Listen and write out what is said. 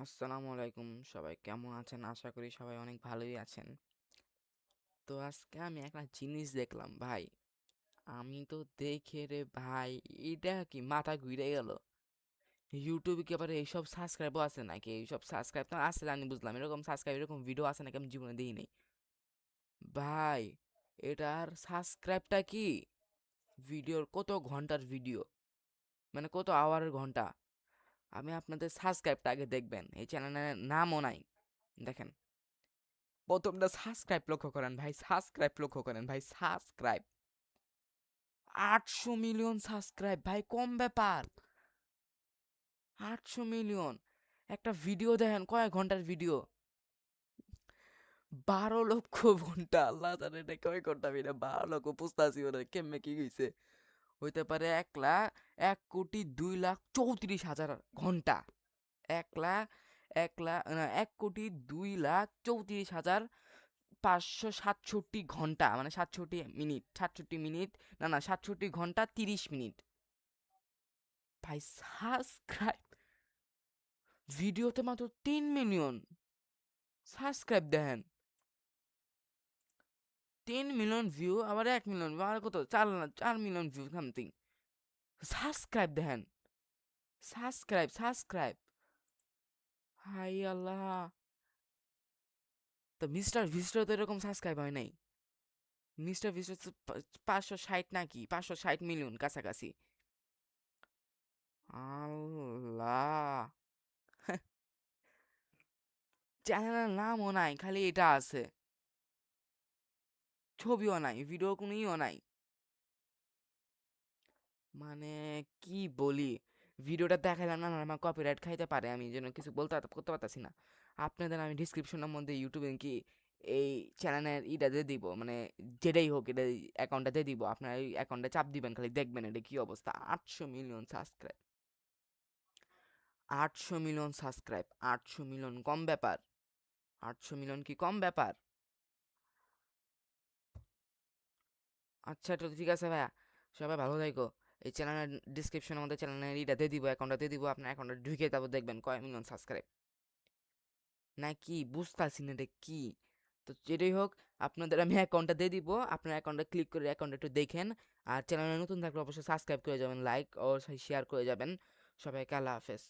আসসালামু আলাইকুম, সবাই কেমন আছেন? আশা করি সবাই অনেক ভালোই আছেন। তো আজকে আমি একটা জিনিস দেখলাম ভাই। আমি তো দেখে রে ভাই, এটা কি মাথা ঘুরে গেল। ইউটিউবে কি আবার এইসব সাবস্ক্রাইবও আছে নাকি? এইসব সাবস্ক্রাইব তো আছে জানি, বুঝলাম। এরকম সাবস্ক্রাইব, এরকম ভিডিও আছে নাকি আমি জীবনে দিই নাই ভাই। এটার সাবস্ক্রাইবটা কি? ভিডিওর কত ঘন্টার ভিডিও, মানে কত আওয়ারের ঘন্টা। আমি আপনাদের সাবস্ক্রাইবটা আগে দেখবেন। এই চ্যানেলের নামও নাই, দেখেন। প্রথমটা সাবস্ক্রাইব লক্ষ্য করেন ভাই, সাবস্ক্রাইব লক্ষ্য করেন ভাই, সাবস্ক্রাইব 800 মিলিয়ন সাবস্ক্রাইব ভাই, কম ব্যাপার। 800 মিলিয়ন। একটা ভিডিও দেখেন কয়েক ঘন্টার ভিডিও, 12 লক্ষ ঘন্টা। আল্লাহ জানে এটা কয় ঘন্টা ভিডিও, 12 লক্ষ। বুঝতেছি ওরা কেমনে কি হয়েছে। হইতে পারে 1,02,34,000 ঘন্টা। 1 লাখ 1,02,34,567 ঘন্টা, মানে 67 মিনিট, 67 মিনিট, না 67 ঘন্টা 30 মিনিট। ভাই সাবস্ক্রাইব, ভিডিওতে মাত্র 3 মিলিয়ন সাবস্ক্রাইব। দেখেন 3 মিলিয়ন ভিউ, আবার 1 মিলিয়ন ভিউ, আর কত 4 মিলিয়ন ভিউ সামথিং। সাবস্ক্রাইব দেখেন, সাবস্ক্রাইব। হাই আল্লাহ। তো মিস্টার ভিস্টার তো এরকম সাবস্ক্রাইব হয় নাই। মিস্টার ভিস্টার তো 560 নাকি 560 মিলিয়ন কাছাকাছি। আল্লাহ। চ্যানেলের নামও নাই, খালি এটা আছে, ছবিও নাই, ভিডিও কোনো ইও নাই। মানে কি বলি, ভিডিওটা দেখাইলাম না, আমার কপিরাইট খাইতে পারে, আমি যেন কিছু করতে পারতাছি না। আপনাদের আমি ডিসক্রিপশনের মধ্যে ইউটিউবে কি এই চ্যানেলের ইটা দিয়ে দিব, মানে যেটাই হোক এটা অ্যাকাউন্টটা দিয়ে দিব। আপনার এই অ্যাকাউন্টে চাপ দিবেন, খালি দেখবেন এটা কি অবস্থা। 800 million subscribe, 800 million subscribe, 800 million কম ব্যাপার? 800 মিলিয়ন কি কম ব্যাপার? আচ্ছা, তো ঠিক আছে ভাইয়া, সবাই ভালো থাকো। এই চ্যানেলের ডিসক্রিপশনের মধ্যে চ্যানেলের ইটা দিয়ে দিব, অ্যাকাউন্টটা দিয়ে দিব। আপনার অ্যাকাউন্টে ঢুকে তারপর দেখবেন কয় মিলিয়ন সাবস্ক্রাইব। নাকি বুঝতেছি না এটা কি। তো যেটাই হোক, আপনাদের আমি অ্যাকাউন্টটা দিয়ে দিব। আপনার অ্যাকাউন্টে ক্লিক করে অ্যাকাউন্টটা একটু দেখেন। আর চ্যানেলে নতুন থাকলে অবশ্যই সাবস্ক্রাইব করে যাবেন, লাইক ও শেয়ার করে যাবেন। সবাইকে আল্লাহ হাফেজ।